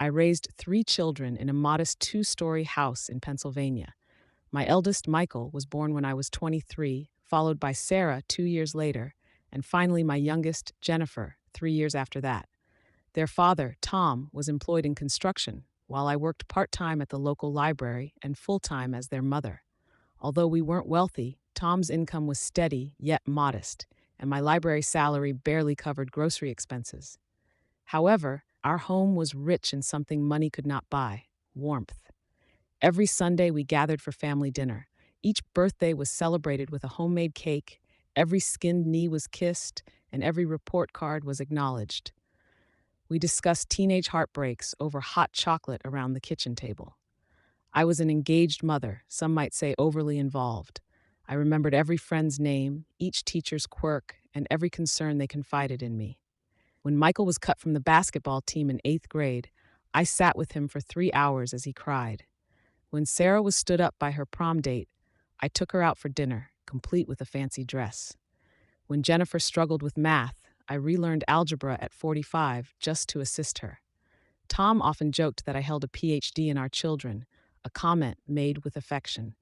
I raised 3 children in a modest 2-story house in Pennsylvania. My eldest, Michael, was born when I was 23, followed by Sarah 2 years later, and finally my youngest, Jennifer, 3 years after that. Their father, Tom, was employed in construction, while I worked part-time at the local library and full-time as their mother. Although we weren't wealthy, Tom's income was steady yet modest, and my library salary barely covered grocery expenses. However, our home was rich in something money could not buy: warmth. Every Sunday, we gathered for family dinner. Each birthday was celebrated with a homemade cake, every skinned knee was kissed, and every report card was acknowledged. We discussed teenage heartbreaks over hot chocolate around the kitchen table. I was an engaged mother, some might say overly involved. I remembered every friend's name, each teacher's quirk, and every concern they confided in me. When Michael was cut from the basketball team in 8th grade, I sat with him for 3 hours as he cried. When Sarah was stood up by her prom date, I took her out for dinner, complete with a fancy dress. When Jennifer struggled with math, I relearned algebra at 45 just to assist her. Tom often joked that I held a PhD in our children, a comment made with affection.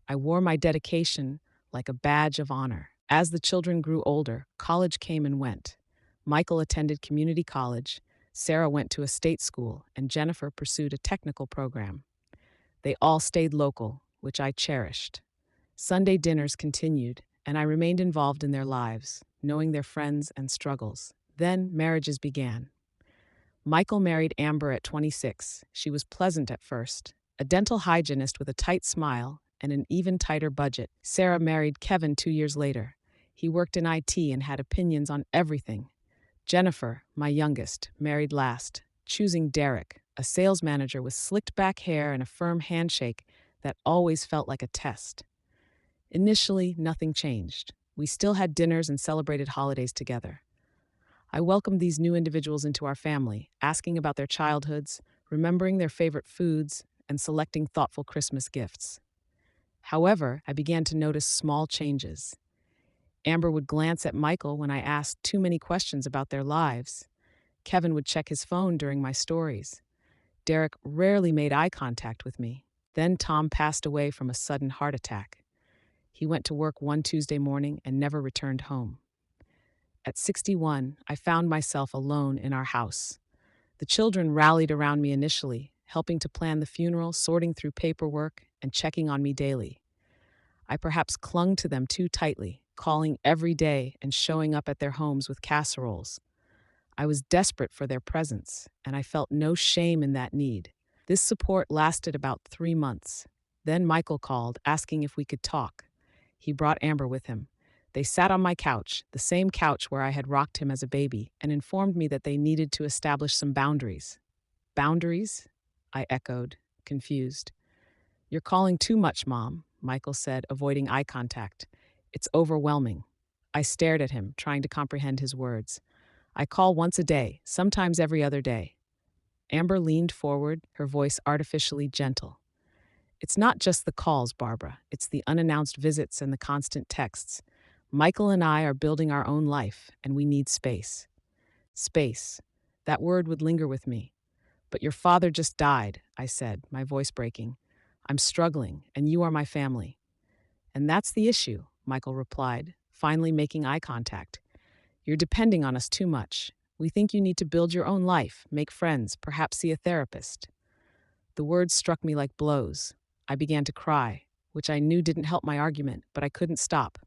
I wore my dedication like a badge of honor. As the children grew older, college came and went. Michael attended community college, Sarah went to a state school, and Jennifer pursued a technical program. They all stayed local, which I cherished. Sunday dinners continued, and I remained involved in their lives, knowing their friends and struggles. Then marriages began. Michael married Amber at 26. She was pleasant at first, a dental hygienist with a tight smile and an even tighter budget. Sarah married Kevin 2 years later. He worked in IT and had opinions on everything. Jennifer, my youngest, married last, choosing Derek, a sales manager with slicked back hair and a firm handshake that always felt like a test. Initially, nothing changed. We still had dinners and celebrated holidays together. I welcomed these new individuals into our family, asking about their childhoods, remembering their favorite foods, and selecting thoughtful Christmas gifts. However, I began to notice small changes. Amber would glance at Michael when I asked too many questions about their lives. Kevin would check his phone during my stories. Derek rarely made eye contact with me. Then Tom passed away from a sudden heart attack. He went to work one Tuesday morning and never returned home. At 61, I found myself alone in our house. The children rallied around me initially, helping to plan the funeral, sorting through paperwork, and checking on me daily. I perhaps clung to them too tightly, calling every day and showing up at their homes with casseroles. I was desperate for their presence, and I felt no shame in that need. This support lasted about 3 months. Then Michael called, asking if we could talk. He brought Amber with him. They sat on my couch, the same couch where I had rocked him as a baby, and informed me that they needed to establish some boundaries. Boundaries? I echoed, confused. You're calling too much, Mom, Michael said, avoiding eye contact. It's overwhelming. I stared at him, trying to comprehend his words. I call once a day, sometimes every other day. Amber leaned forward, her voice artificially gentle. It's not just the calls, Barbara. It's the unannounced visits and the constant texts. Michael and I are building our own life, and we need space. Space. That word would linger with me. But your father just died, I said, my voice breaking. I'm struggling, and you are my family. And that's the issue, Michael replied, finally making eye contact. You're depending on us too much. We think you need to build your own life, make friends, perhaps see a therapist. The words struck me like blows. I began to cry, which I knew didn't help my argument, but I couldn't stop.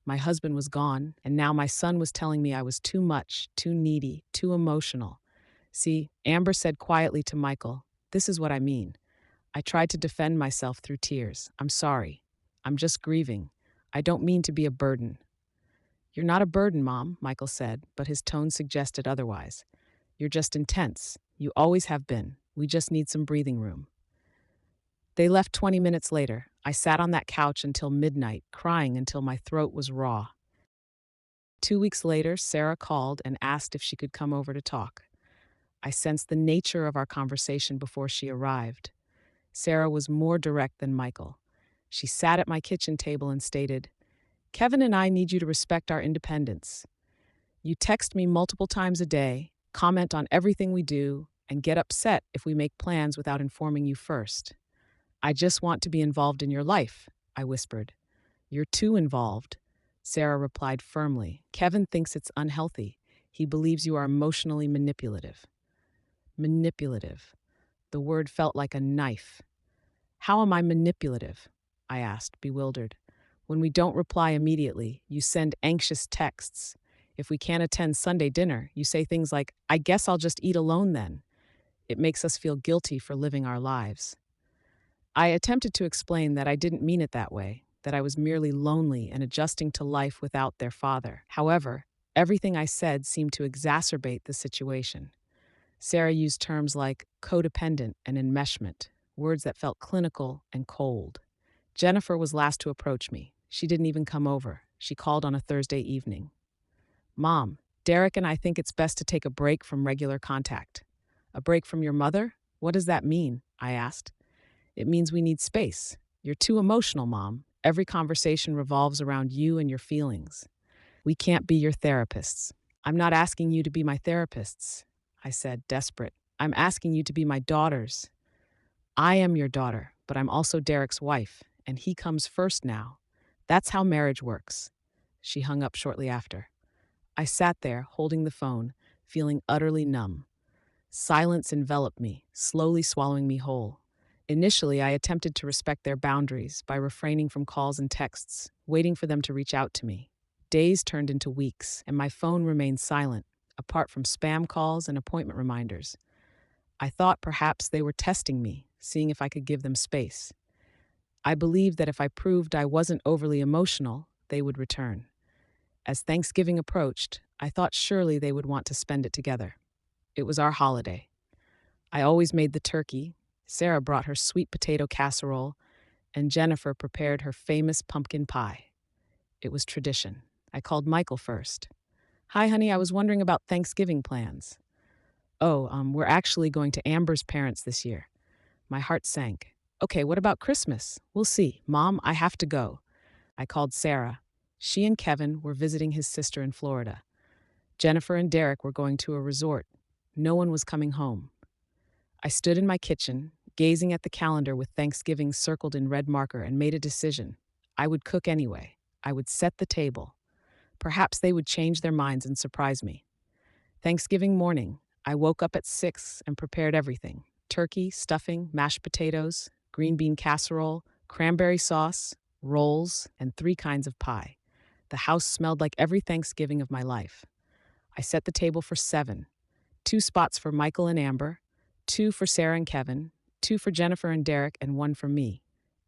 My husband was gone, and now my son was telling me I was too much, too needy, too emotional. See, Amber said quietly to Michael, this is what I mean. I tried to defend myself through tears. I'm sorry. I'm just grieving. I don't mean to be a burden. You're not a burden, Mom, Michael said, but his tone suggested otherwise. You're just intense. You always have been. We just need some breathing room. They left 20 minutes later. I sat on that couch until midnight, crying until my throat was raw. 2 weeks later, Sarah called and asked if she could come over to talk. I sensed the nature of our conversation before she arrived. Sarah was more direct than Michael. She sat at my kitchen table and stated, Kevin and I need you to respect our independence. You text me multiple times a day, comment on everything we do, and get upset if we make plans without informing you first. I just want to be involved in your life, I whispered. You're too involved, Sarah replied firmly. Kevin thinks it's unhealthy. He believes you are emotionally manipulative. Manipulative. The word felt like a knife. How am I manipulative? I asked, bewildered. When we don't reply immediately, you send anxious texts. If we can't attend Sunday dinner, you say things like, I guess I'll just eat alone then. It makes us feel guilty for living our lives. I attempted to explain that I didn't mean it that way, that I was merely lonely and adjusting to life without their father. However, everything I said seemed to exacerbate the situation. Sarah used terms like codependent and enmeshment, words that felt clinical and cold. Jennifer was last to approach me. She didn't even come over. She called on a Thursday evening. Mom, Derek and I think it's best to take a break from regular contact. A break from your mother? What does that mean? I asked. It means we need space. You're too emotional, Mom. Every conversation revolves around you and your feelings. We can't be your therapists. I'm not asking you to be my therapists, I said, desperate. I'm asking you to be my daughters. I am your daughter, but I'm also Derek's wife, and he comes first now. That's how marriage works. She hung up shortly after. I sat there, holding the phone, feeling utterly numb. Silence enveloped me, slowly swallowing me whole. Initially, I attempted to respect their boundaries by refraining from calls and texts, waiting for them to reach out to me. Days turned into weeks, and my phone remained silent, apart from spam calls and appointment reminders. I thought perhaps they were testing me, seeing if I could give them space. I believed that if I proved I wasn't overly emotional, they would return. As Thanksgiving approached, I thought surely they would want to spend it together. It was our holiday. I always made the turkey. Sarah brought her sweet potato casserole, and Jennifer prepared her famous pumpkin pie. It was tradition. I called Michael first. Hi, honey, I was wondering about Thanksgiving plans. Oh, we're actually going to Amber's parents this year. My heart sank. Okay, what about Christmas? We'll see. Mom, I have to go. I called Sarah. She and Kevin were visiting his sister in Florida. Jennifer and Derek were going to a resort. No one was coming home. I stood in my kitchen, gazing at the calendar with Thanksgiving circled in red marker, and made a decision. I would cook anyway. I would set the table. Perhaps they would change their minds and surprise me. Thanksgiving morning, I woke up at 6 and prepared everything. Turkey, stuffing, mashed potatoes, green bean casserole, cranberry sauce, rolls, and 3 kinds of pie. The house smelled like every Thanksgiving of my life. I set the table for 7. 2 spots for Michael and Amber, 2 for Sarah and Kevin, 2 for Jennifer and Derek, and 1 for me.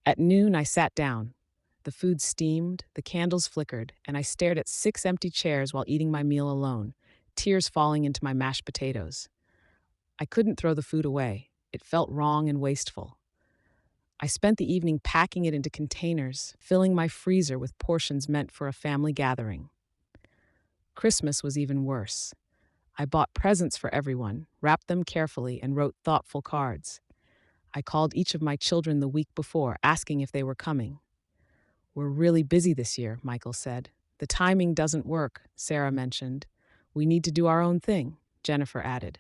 At noon, I sat down. The food steamed, the candles flickered, and I stared at 6 empty chairs while eating my meal alone, tears falling into my mashed potatoes. I couldn't throw the food away. It felt wrong and wasteful. I spent the evening packing it into containers, filling my freezer with portions meant for a family gathering. Christmas was even worse. I bought presents for everyone, wrapped them carefully, and wrote thoughtful cards. I called each of my children the week before, asking if they were coming. We're really busy this year, Michael said. The timing doesn't work, Sarah mentioned. We need to do our own thing, Jennifer added.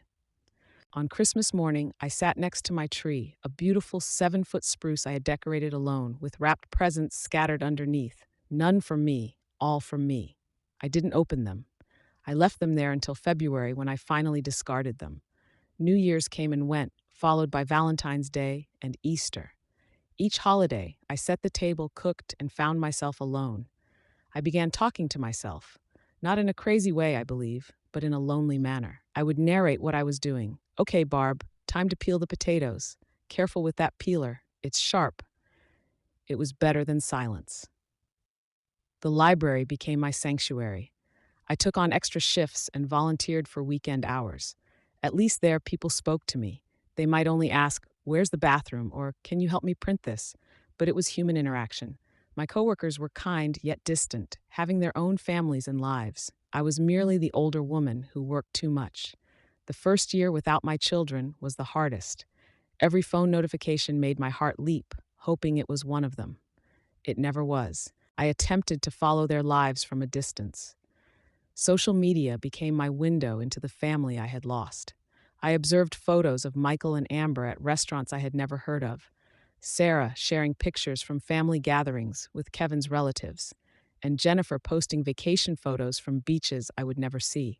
On Christmas morning, I sat next to my tree, a beautiful 7-foot spruce I had decorated alone, with wrapped presents scattered underneath. None from me, all from me. I didn't open them. I left them there until February, when I finally discarded them. New Year's came and went, followed by Valentine's Day and Easter. Each holiday, I set the table, cooked, and found myself alone. I began talking to myself. Not in a crazy way, I believe, but in a lonely manner. I would narrate what I was doing. Okay, Barb, time to peel the potatoes. Careful with that peeler. It's sharp. It was better than silence. The library became my sanctuary. I took on extra shifts and volunteered for weekend hours. At least there, people spoke to me. They might only ask, "Where's the bathroom?" or "Can you help me print this?" But it was human interaction. My coworkers were kind yet distant, having their own families and lives. I was merely the older woman who worked too much. The first year without my children was the hardest. Every phone notification made my heart leap, hoping it was one of them. It never was. I attempted to follow their lives from a distance. Social media became my window into the family I had lost. I observed photos of Michael and Amber at restaurants I had never heard of, Sarah sharing pictures from family gatherings with Kevin's relatives, and Jennifer posting vacation photos from beaches I would never see.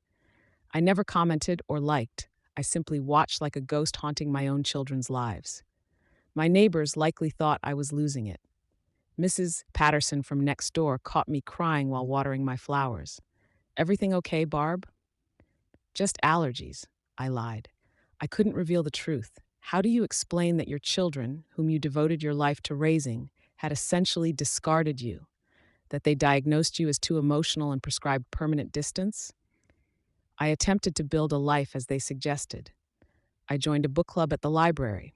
I never commented or liked. I simply watched like a ghost haunting my own children's lives. My neighbors likely thought I was losing it. Mrs. Patterson from next door caught me crying while watering my flowers. "Everything okay, Barb?" "Just allergies," I lied. I couldn't reveal the truth. How do you explain that your children, whom you devoted your life to raising, had essentially discarded you? That they diagnosed you as too emotional and prescribed permanent distance? I attempted to build a life as they suggested. I joined a book club at the library.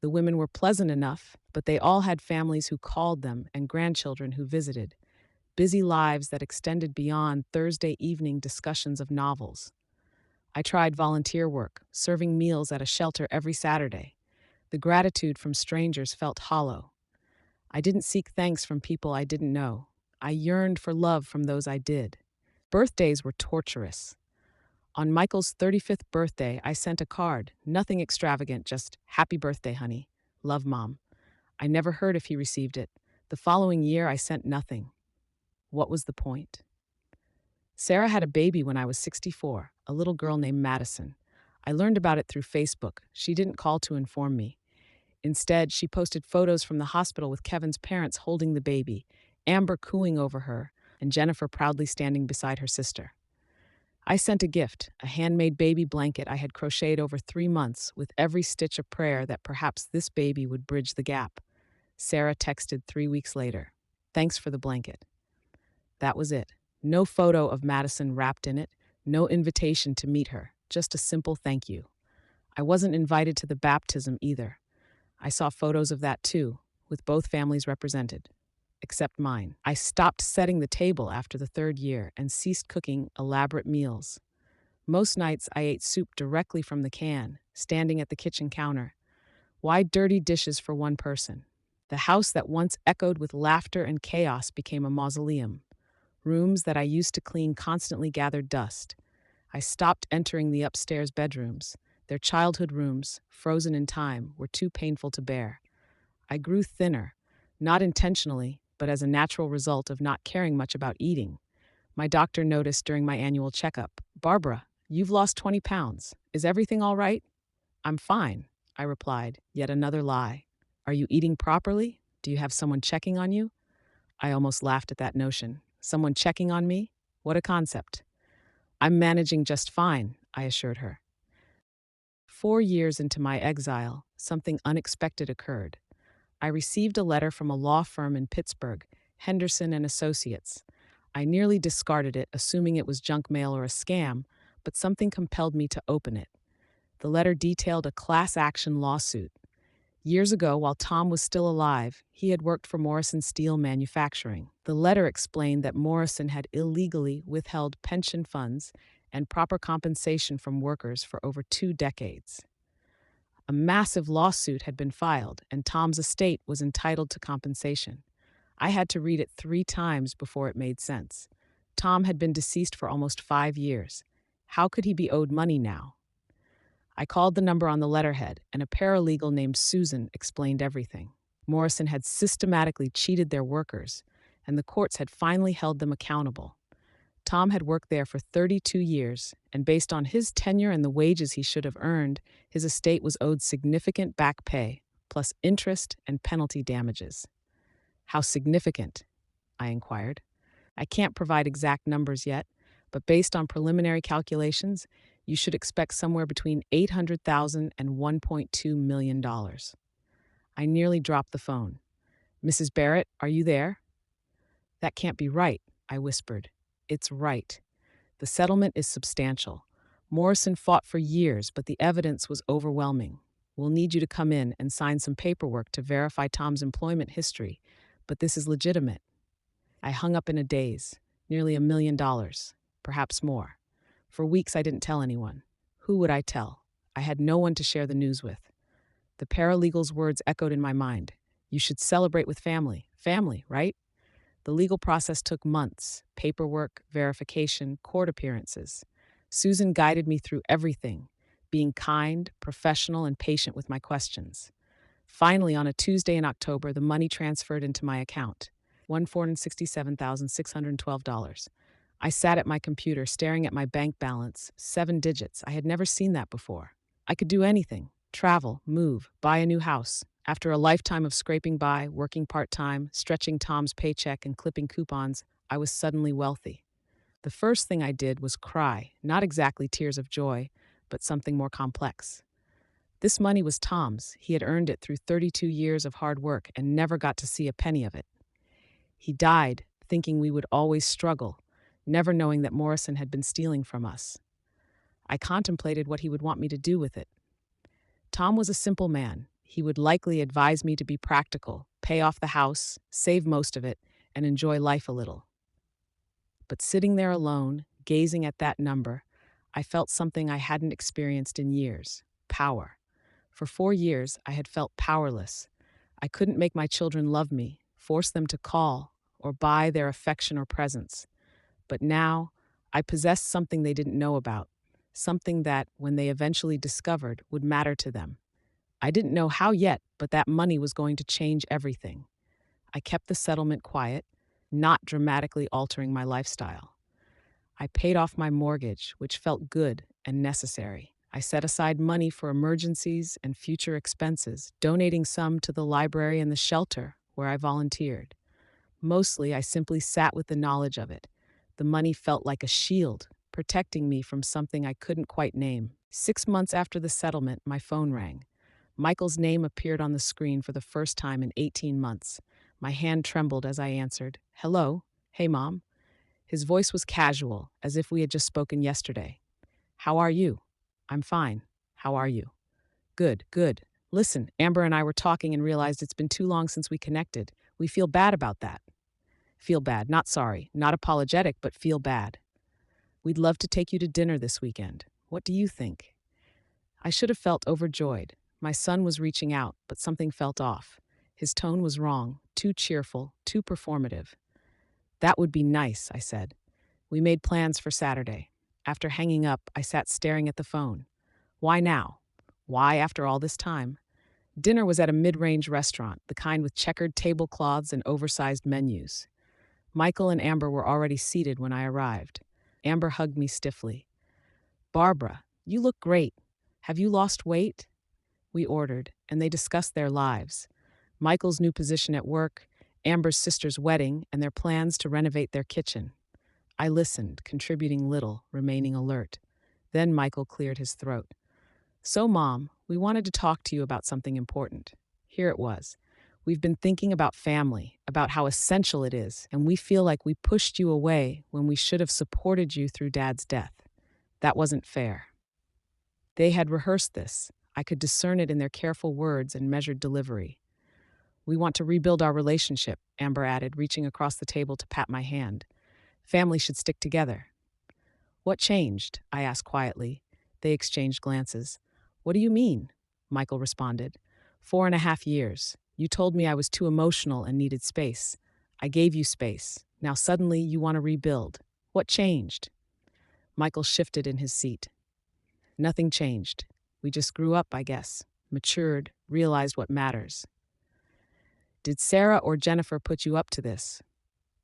The women were pleasant enough, but they all had families who called them and grandchildren who visited, busy lives that extended beyond Thursday evening discussions of novels. I tried volunteer work, serving meals at a shelter every Saturday. The gratitude from strangers felt hollow. I didn't seek thanks from people I didn't know. I yearned for love from those I did. Birthdays were torturous. On Michael's 35th birthday, I sent a card, nothing extravagant, just "Happy birthday, honey. Love, Mom." I never heard if he received it. The following year, I sent nothing. What was the point? Sarah had a baby when I was 64, a little girl named Madison. I learned about it through Facebook. She didn't call to inform me. Instead, she posted photos from the hospital with Kevin's parents holding the baby, Amber cooing over her, and Jennifer proudly standing beside her sister. I sent a gift, a handmade baby blanket I had crocheted over 3 months, with every stitch a prayer that perhaps this baby would bridge the gap. Sarah texted 3 weeks later, "Thanks for the blanket." That was it. No photo of Madison wrapped in it, no invitation to meet her, just a simple thank you. I wasn't invited to the baptism either. I saw photos of that too, with both families represented, except mine. I stopped setting the table after the third year and ceased cooking elaborate meals. Most nights I ate soup directly from the can, standing at the kitchen counter. Why dirty dishes for one person? The house that once echoed with laughter and chaos became a mausoleum. Rooms that I used to clean constantly gathered dust. I stopped entering the upstairs bedrooms. Their childhood rooms, frozen in time, were too painful to bear. I grew thinner, not intentionally, but as a natural result of not caring much about eating. My doctor noticed during my annual checkup, "Barbara, you've lost 20 pounds. Is everything all right?" "I'm fine," I replied, yet another lie. "Are you eating properly? Do you have someone checking on you?" I almost laughed at that notion. Someone checking on me? What a concept. "I'm managing just fine," I assured her. 4 years into my exile, something unexpected occurred. I received a letter from a law firm in Pittsburgh, Henderson and Associates. I nearly discarded it, assuming it was junk mail or a scam, but something compelled me to open it. The letter detailed a class action lawsuit. Years ago, while Tom was still alive, he had worked for Morrison Steel Manufacturing. The letter explained that Morrison had illegally withheld pension funds and proper compensation from workers for over 2 decades. A massive lawsuit had been filed, and Tom's estate was entitled to compensation. I had to read it 3 times before it made sense. Tom had been deceased for almost 5 years. How could he be owed money now? I called the number on the letterhead, and a paralegal named Susan explained everything. Morrison had systematically cheated their workers, and the courts had finally held them accountable. Tom had worked there for 32 years, and based on his tenure and the wages he should have earned, his estate was owed significant back pay, plus interest and penalty damages. "How significant?" I inquired. "I can't provide exact numbers yet, but based on preliminary calculations, you should expect somewhere between $800,000 and $1.2 million. I nearly dropped the phone. "Mrs. Barrett, are you there?" "That can't be right," I whispered. "It's right. The settlement is substantial. Morrison fought for years, but the evidence was overwhelming. We'll need you to come in and sign some paperwork to verify Tom's employment history, but this is legitimate." I hung up in a daze. Nearly $1 million, perhaps more. For weeks I didn't tell anyone. Who would I tell? I had no one to share the news with. The paralegal's words echoed in my mind. "You should celebrate with family. Family, right?" The legal process took months: paperwork, verification, court appearances. Susan guided me through everything. being kind, professional, and patient with my questions. Finally, on a Tuesday in October, the money transferred into my account, $167,612. I sat at my computer staring at my bank balance, 7 digits. I had never seen that before. I could do anything: travel, move, buy a new house. After a lifetime of scraping by, working part time, stretching Tom's paycheck, and clipping coupons, I was suddenly wealthy. The first thing I did was cry, not exactly tears of joy, but something more complex. This money was Tom's. He had earned it through 32 years of hard work and never got to see a penny of it. He died thinking we would always struggle, never knowing that Morrison had been stealing from us. I contemplated what he would want me to do with it. Tom was a simple man. He would likely advise me to be practical, pay off the house, save most of it, and enjoy life a little. But sitting there alone, gazing at that number, I felt something I hadn't experienced in years: power. For 4 years, I had felt powerless. I couldn't make my children love me, force them to call, or buy their affection or presence. But now, I possessed something they didn't know about, something that, when they eventually discovered, would matter to them. I didn't know how yet, but that money was going to change everything. I kept the settlement quiet, not dramatically altering my lifestyle. I paid off my mortgage, which felt good and necessary. I set aside money for emergencies and future expenses, donating some to the library and the shelter where I volunteered. Mostly, I simply sat with the knowledge of it. The money felt like a shield, protecting me from something I couldn't quite name. 6 months after the settlement, my phone rang. Michael's name appeared on the screen for the first time in 18 months. My hand trembled as I answered. "Hello? Hey, Mom." His voice was casual, as if we had just spoken yesterday. "How are you?" "I'm fine. How are you?" "Good, good. Listen, Amber and I were talking and realized it's been too long since we connected. We feel bad about that." "Feel bad, not sorry, not apologetic, but feel bad. We'd love to take you to dinner this weekend. What do you think?" I should have felt overjoyed. My son was reaching out, but something felt off. His tone was wrong, too cheerful, too performative. "That would be nice," I said. We made plans for Saturday. After hanging up, I sat staring at the phone. Why now? Why after all this time? Dinner was at a mid-range restaurant, the kind with checkered tablecloths and oversized menus. Michael and Amber were already seated when I arrived. Amber hugged me stiffly. "Barbara, you look great. Have you lost weight?" We ordered, and they discussed their lives: Michael's new position at work, Amber's sister's wedding, and their plans to renovate their kitchen. I listened, contributing little, remaining alert. Then Michael cleared his throat. "So, Mom, we wanted to talk to you about something important." Here it was. "We've been thinking about family, about how essential it is, and we feel like we pushed you away when we should have supported you through Dad's death. That wasn't fair." They had rehearsed this. I could discern it in their careful words and measured delivery. "We want to rebuild our relationship," Amber added, reaching across the table to pat my hand. "Family should stick together." "What changed?" I asked quietly. They exchanged glances. "What do you mean?" Michael responded. 4.5 years. You told me I was too emotional and needed space. I gave you space. Now suddenly you want to rebuild. What changed?" Michael shifted in his seat. "Nothing changed. We just grew up, I guess. Matured, realized what matters." "Did Sarah or Jennifer put you up to this?"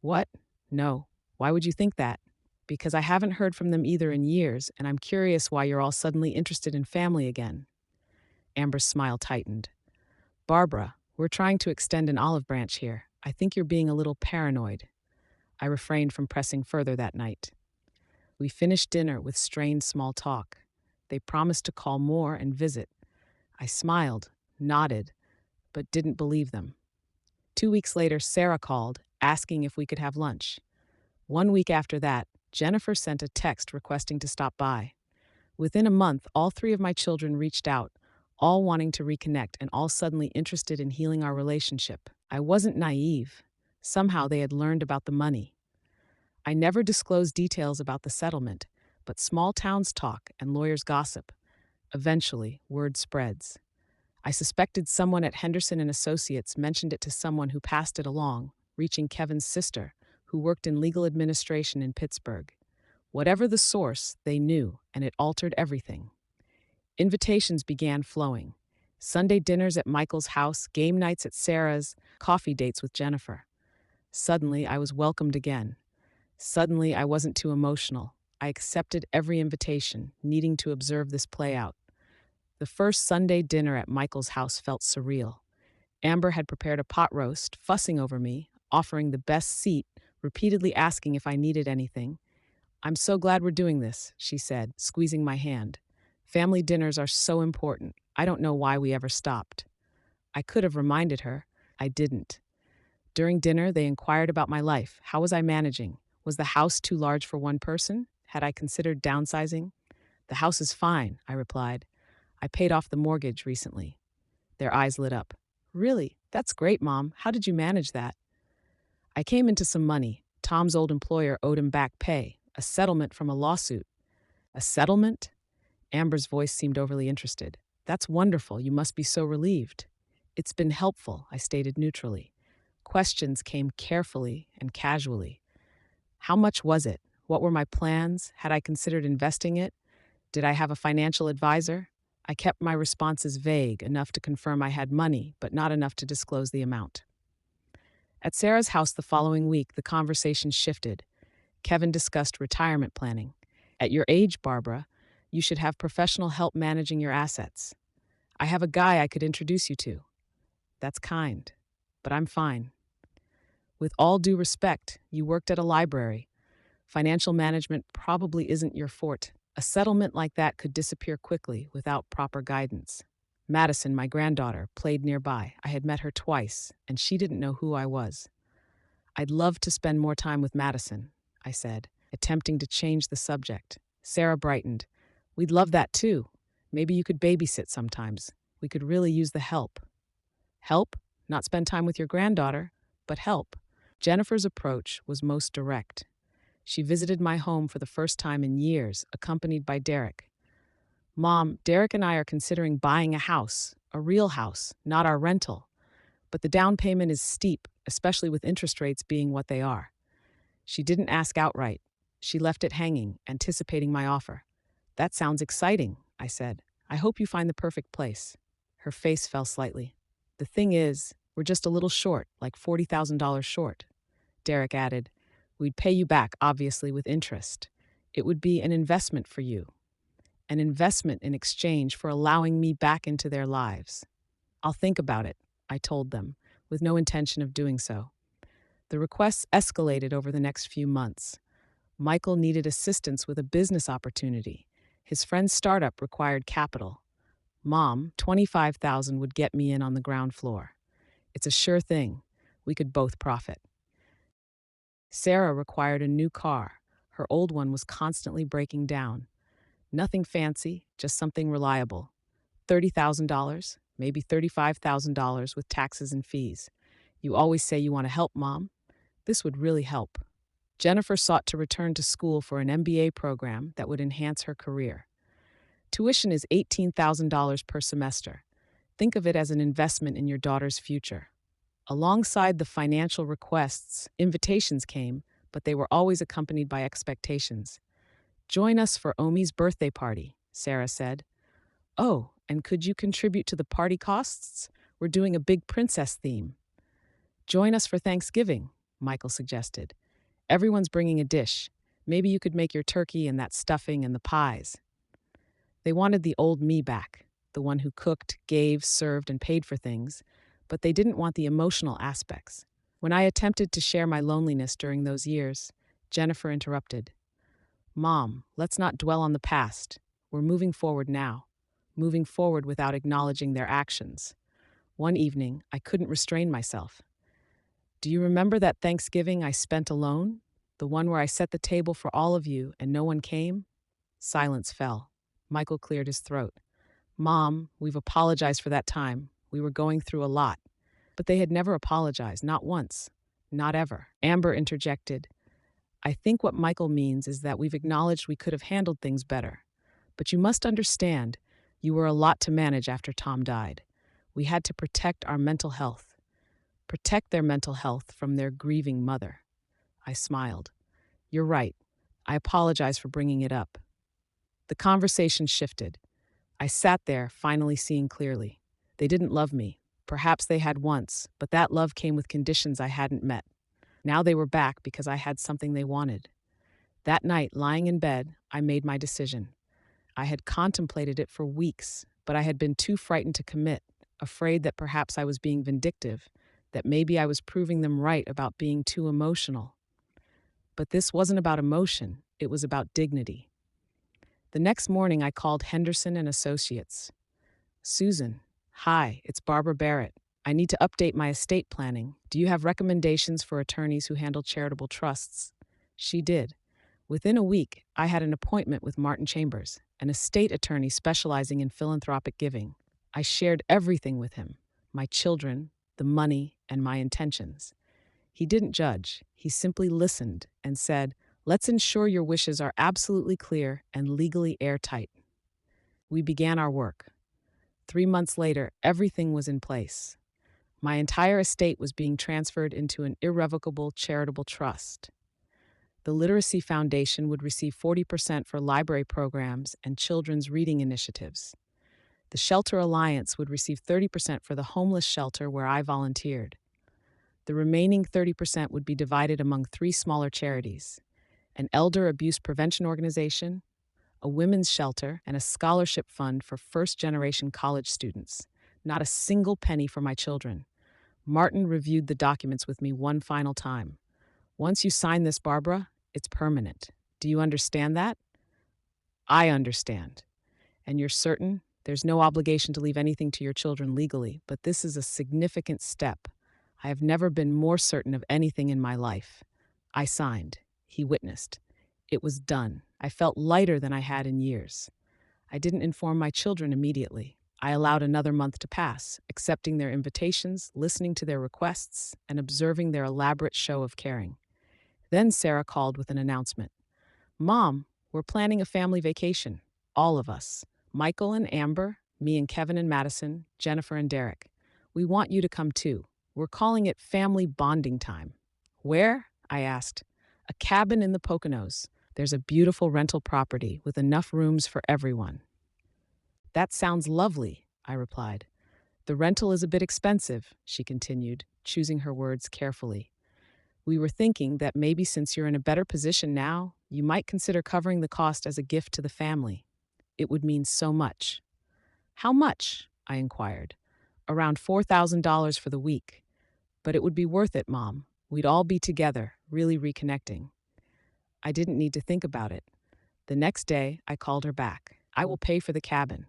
"What? No. Why would you think that?" "Because I haven't heard from them either in years, and I'm curious why you're all suddenly interested in family again." Amber's smile tightened. "Barbara, we're trying to extend an olive branch here. I think you're being a little paranoid." I refrained from pressing further that night. We finished dinner with strained small talk. They promised to call more and visit. I smiled, nodded, but didn't believe them. 2 weeks later, Sarah called, asking if we could have lunch. 1 week after that, Jennifer sent a text requesting to stop by. Within a month, all 3 of my children reached out, all wanting to reconnect and all suddenly interested in healing our relationship. I wasn't naive. Somehow they had learned about the money. I never disclosed details about the settlement, but small towns talk and lawyers gossip. Eventually, word spreads. I suspected someone at Henderson and Associates mentioned it to someone who passed it along, reaching Kevin's sister, who worked in legal administration in Pittsburgh. Whatever the source, they knew, and it altered everything. Invitations began flowing. Sunday dinners at Michael's house, game nights at Sarah's, coffee dates with Jennifer. Suddenly, I was welcomed again. Suddenly, I wasn't too emotional. I accepted every invitation, needing to observe this play out. The first Sunday dinner at Michael's house felt surreal. Amber had prepared a pot roast, fussing over me, offering the best seat, repeatedly asking if I needed anything. "I'm so glad we're doing this," she said, squeezing my hand. "Family dinners are so important. I don't know why we ever stopped." I could have reminded her. I didn't. During dinner, they inquired about my life. How was I managing? Was the house too large for one person? Had I considered downsizing? "The house is fine," I replied. "I paid off the mortgage recently." Their eyes lit up. "Really? That's great, Mom. How did you manage that?" "I came into some money. Tom's old employer owed him back pay, a settlement from a lawsuit." "A settlement?" Amber's voice seemed overly interested. "That's wonderful. You must be so relieved." "It's been helpful," I stated neutrally. Questions came carefully and casually. How much was it? What were my plans? Had I considered investing it? Did I have a financial advisor? I kept my responses vague, enough to confirm I had money, but not enough to disclose the amount. At Sarah's house the following week, the conversation shifted. Kevin discussed retirement planning. "At your age, Barbara, you should have professional help managing your assets. I have a guy I could introduce you to." "That's kind, but I'm fine." "With all due respect, you worked at a library. Financial management probably isn't your forte. A settlement like that could disappear quickly without proper guidance." Madison, my granddaughter, played nearby. I had met her twice, and she didn't know who I was. "I'd love to spend more time with Madison," I said, attempting to change the subject. Sarah brightened. "We'd love that too. Maybe you could babysit sometimes. We could really use the help." "Help? Not spend time with your granddaughter, but help." Jennifer's approach was most direct. She visited my home for the first time in years, accompanied by Derek. "Mom, Derek and I are considering buying a real house, not our rental. But the down payment is steep, especially with interest rates being what they are." She didn't ask outright. She left it hanging, anticipating my offer. "That sounds exciting," I said. "I hope you find the perfect place." Her face fell slightly. "The thing is, we're just a little short, like $40,000 short." Derek added, "We'd pay you back, obviously, with interest. It would be an investment for you. An investment in exchange for allowing me back into their lives." "I'll think about it," I told them, with no intention of doing so. The requests escalated over the next few months. Michael needed assistance with a business opportunity. His friend's startup required capital. "Mom, 25,000 would get me in on the ground floor. It's a sure thing. We could both profit." Sarah required a new car. Her old one was constantly breaking down. "Nothing fancy, just something reliable. $30,000, maybe $35,000 with taxes and fees. You always say you want to help, Mom. This would really help." Jennifer sought to return to school for an MBA program that would enhance her career. Tuition is $18,000 per semester. Think of it as an investment in your daughter's future. Alongside the financial requests, invitations came, but they were always accompanied by expectations. "Join us for Omi's birthday party," Sarah said. "Oh, and could you contribute to the party costs? We're doing a big princess theme." "Join us for Thanksgiving," Michael suggested. "Everyone's bringing a dish. Maybe you could make your turkey and that stuffing and the pies." They wanted the old me back, the one who cooked, gave, served, and paid for things, but they didn't want the emotional aspects. When I attempted to share my loneliness during those years, Jennifer interrupted. "Mom, let's not dwell on the past. We're moving forward now, moving forward without acknowledging their actions." One evening, I couldn't restrain myself. "Do you remember that Thanksgiving I spent alone? The one where I set the table for all of you and no one came?" Silence fell. Michael cleared his throat. "Mom, we've apologized for that time. We were going through a lot." But they had never apologized, not once, not ever. Amber interjected. "I think what Michael means is that we've acknowledged we could have handled things better. But you must understand, you were a lot to manage after Tom died. We had to protect our mental health. Protect their mental health from their grieving mother." I smiled. "You're right. I apologize for bringing it up." The conversation shifted. I sat there, finally seeing clearly. They didn't love me. Perhaps they had once, but that love came with conditions I hadn't met. Now they were back because I had something they wanted. That night, lying in bed, I made my decision. I had contemplated it for weeks, but I had been too frightened to commit, afraid that perhaps I was being vindictive, that maybe I was proving them right about being too emotional. But this wasn't about emotion, it was about dignity. The next morning, I called Henderson and Associates. Susan, hi, it's Barbara Barrett. I need to update my estate planning. Do you have recommendations for attorneys who handle charitable trusts? She did. Within a week, I had an appointment with Martin Chambers, an estate attorney specializing in philanthropic giving. I shared everything with him, my children, the money, and my intentions. He didn't judge, he simply listened and said, "Let's ensure your wishes are absolutely clear and legally airtight." We began our work. 3 months later, everything was in place. My entire estate was being transferred into an irrevocable charitable trust. The Literacy Foundation would receive 40% for library programs and children's reading initiatives. The Shelter Alliance would receive 30% for the homeless shelter where I volunteered. The remaining 30% would be divided among 3 smaller charities: an elder abuse prevention organization, a women's shelter, and a scholarship fund for first-generation college students. Not a single penny for my children. Martin reviewed the documents with me one final time. "Once you sign this, Barbara, it's permanent. Do you understand that?" "I understand." "And you're certain? There's no obligation to leave anything to your children legally, but this is a significant step. I have never been more certain of anything in my life." I signed. He witnessed. It was done. I felt lighter than I had in years. I didn't inform my children immediately. I allowed another month to pass, accepting their invitations, listening to their requests, and observing their elaborate show of caring. Then Sarah called with an announcement. "Mom, we're planning a family vacation. All of us. Michael and Amber, me and Kevin and Madison, Jennifer and Derek. We want you to come too. We're calling it family bonding time." "Where?" I asked. "A cabin in the Poconos. There's a beautiful rental property with enough rooms for everyone." "That sounds lovely," I replied. "The rental is a bit expensive," she continued, choosing her words carefully. "We were thinking that maybe since you're in a better position now, you might consider covering the cost as a gift to the family. It would mean so much." "How much?" I inquired. "Around $4,000 for the week. But it would be worth it, Mom. We'd all be together, really reconnecting." I didn't need to think about it. The next day, I called her back. "I will pay for the cabin."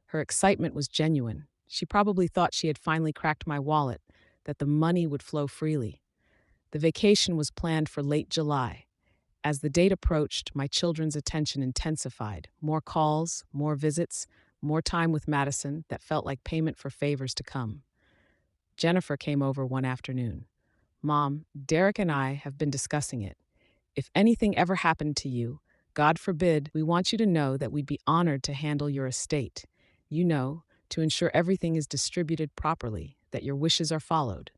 Her excitement was genuine. She probably thought she had finally cracked my wallet, that the money would flow freely. The vacation was planned for late July. As the date approached, my children's attention intensified. More calls, more visits, more time with Madison that felt like payment for favors to come. Jennifer came over one afternoon. "Mom, Derek and I have been discussing it. If anything ever happened to you, God forbid, we want you to know that we'd be honored to handle your estate. You know, to ensure everything is distributed properly, that your wishes are followed."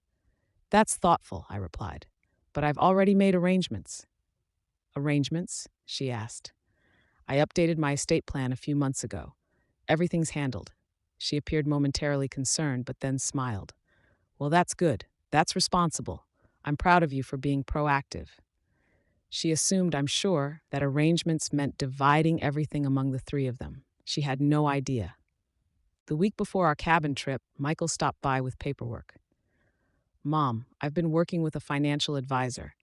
"That's thoughtful," I replied. "But I've already made arrangements." "Arrangements?" she asked. "I updated my estate plan a few months ago. Everything's handled." She appeared momentarily concerned, but then smiled. "Well, that's good. That's responsible. I'm proud of you for being proactive." She assumed, I'm sure, that arrangements meant dividing everything among the 3 of them. She had no idea. The week before our cabin trip, Michael stopped by with paperwork. "Mom, I've been working with a financial advisor.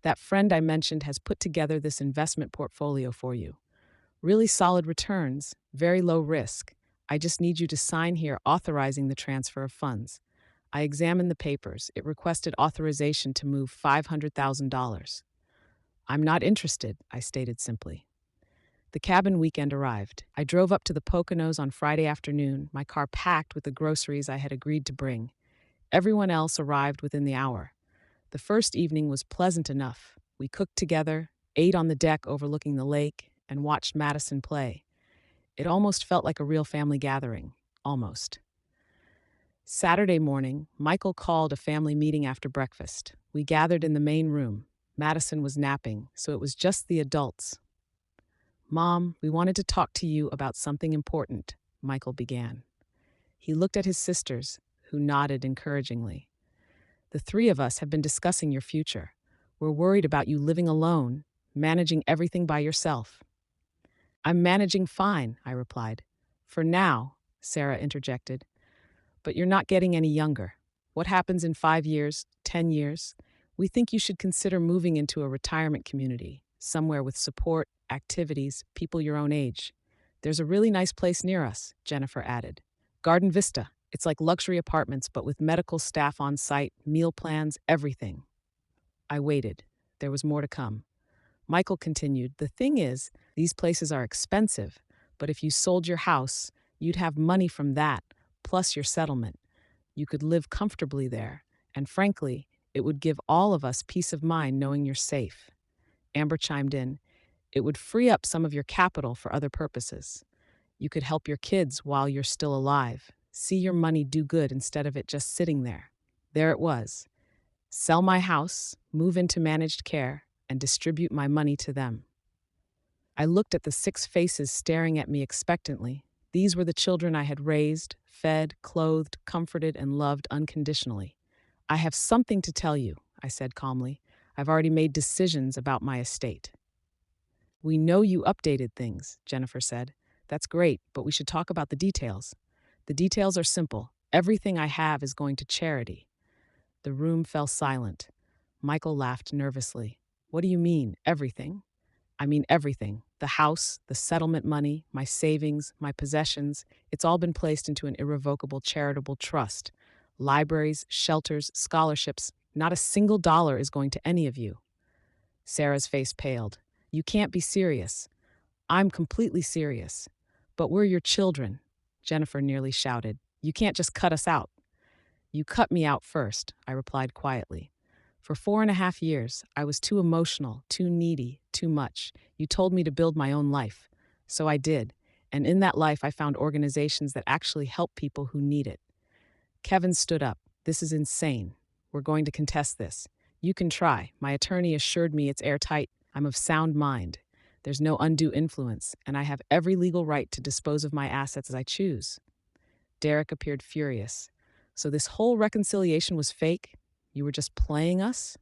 That friend I mentioned has put together this investment portfolio for you. Really solid returns, very low risk. I just need you to sign here authorizing the transfer of funds." I examined the papers. It requested authorization to move $500,000. "I'm not interested," I stated simply. The cabin weekend arrived. I drove up to the Poconos on Friday afternoon, my car packed with the groceries I had agreed to bring. Everyone else arrived within the hour. The first evening was pleasant enough. We cooked together, ate on the deck overlooking the lake, and watched Madison play. It almost felt like a real family gathering. Almost. Saturday morning, Michael called a family meeting after breakfast. We gathered in the main room. Madison was napping, so it was just the adults. "Mom, we wanted to talk to you about something important." Michael began. He looked at his sisters, who nodded encouragingly. The three of us have been discussing your future. We're worried about you living alone, managing everything by yourself. I'm managing fine, I replied. For now, Sarah interjected. But you're not getting any younger. What happens in 5 years, 10 years? We think you should consider moving into a retirement community, somewhere with support, activities, people your own age. There's a really nice place near us, Jennifer added. Garden Vista. It's like luxury apartments, but with medical staff on site, meal plans, everything. I waited. There was more to come. Michael continued, the thing is, these places are expensive, but if you sold your house, you'd have money from that, plus your settlement. You could live comfortably there, and frankly, it would give all of us peace of mind knowing you're safe. Amber chimed in, it would free up some of your capital for other purposes. You could help your kids while you're still alive, see your money do good instead of it just sitting there. There it was. Sell my house, move into managed care, and distribute my money to them. I looked at the 6 faces staring at me expectantly. These were the children I had raised, fed, clothed, comforted, and loved unconditionally. I have something to tell you, I said calmly. I've already made decisions about my estate. We know you updated things, Jennifer said. That's great, but we should talk about the details. The details are simple. Everything I have is going to charity. The room fell silent. Michael laughed nervously. What do you mean, everything? I mean everything. The house, the settlement money, my savings, my possessions, it's all been placed into an irrevocable charitable trust. Libraries, shelters, scholarships, not a single dollar is going to any of you. Sarah's face paled. You can't be serious. I'm completely serious. But we're your children, Jennifer nearly shouted. You can't just cut us out. You cut me out first, I replied quietly. For 4.5 years, I was too emotional, too needy, too much. You told me to build my own life. So I did. And in that life, I found organizations that actually help people who need it. Kevin stood up. This is insane. We're going to contest this. You can try. My attorney assured me it's airtight. I'm of sound mind. There's no undue influence, and I have every legal right to dispose of my assets as I choose. Derek appeared furious. So this whole reconciliation was fake? You were just playing us?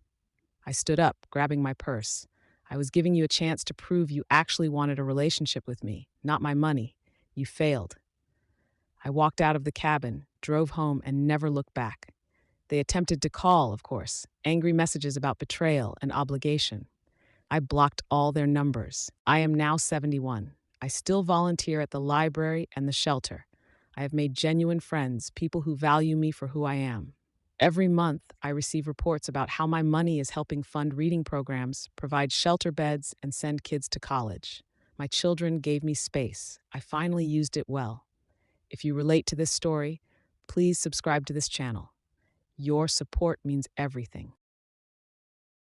I stood up, grabbing my purse. I was giving you a chance to prove you actually wanted a relationship with me, not my money. You failed. I walked out of the cabin, drove home, and never looked back. They attempted to call, of course, angry messages about betrayal and obligation. I blocked all their numbers. I am now 71. I still volunteer at the library and the shelter. I have made genuine friends, people who value me for who I am. Every month, I receive reports about how my money is helping fund reading programs, provide shelter beds, and send kids to college. My children gave me space. I finally used it well. If you relate to this story, please subscribe to this channel. Your support means everything.